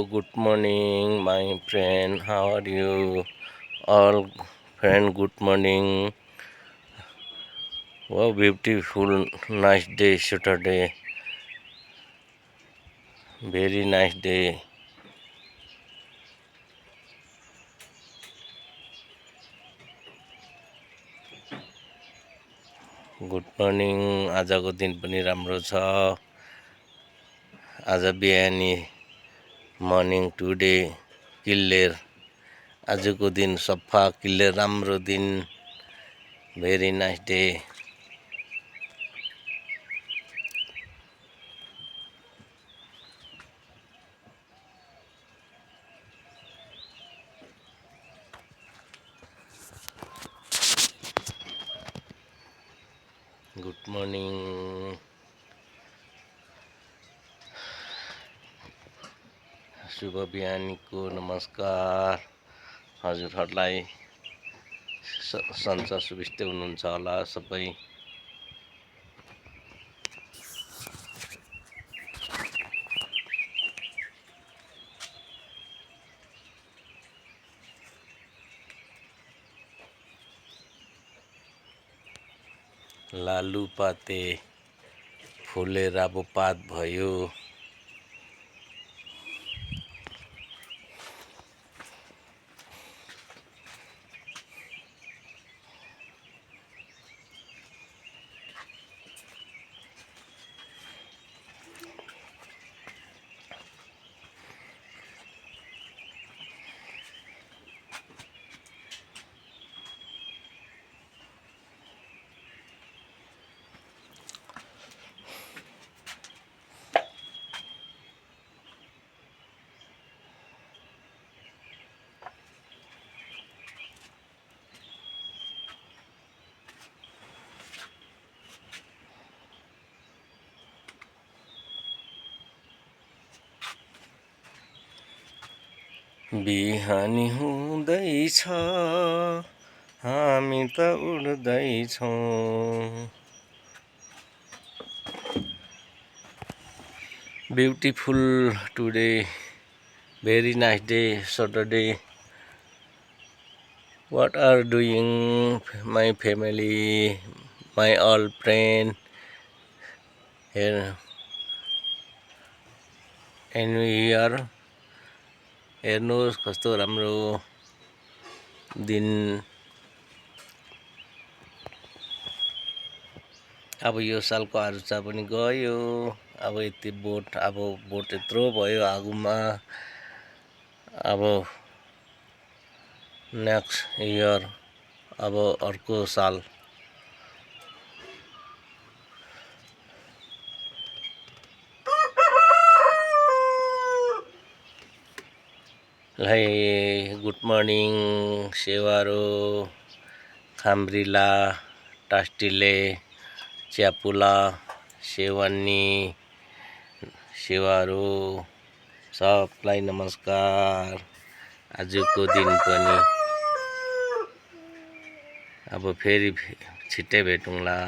good morning, my friend. How are you? All friend, good morning. Wow, beautiful, nice day, Saturday. Very nice day. Good morning. आजको दिन पनि राम्रो छ। आज बिहानी मर्निङ टुडे क्लियर। आजको दिन सफा क्लियर राम्रो दिन। Very nice day. Good morning. शुभ बिहानीको नमस्कार। हजुरहरूलाई सन्चो सुविस्तै हुनुहुन्छ होला सबै। लालुपाते फुलेर अब पात भयो। बिहानी हुँदैछ हामी त उड्दैछौँ। Beautiful today, very nice day Saturday. What are doing my family, my all friend here and here. हेर्नुहोस् कस्तो राम्रो दिन। अब यो सालको आरुचा पनि गयो। अब यति बोट यत्रो भयो आगोमा। अब नेक्स्ट इयर अब अर्को साल गुड मर्निङ सेवारो खाम्ब्रिला टास्टिले च्यापुला सेवानी सेवारो सबलाई नमस्कार। आजको दिन पनि अब फेरि छिट्टै भेटौँला।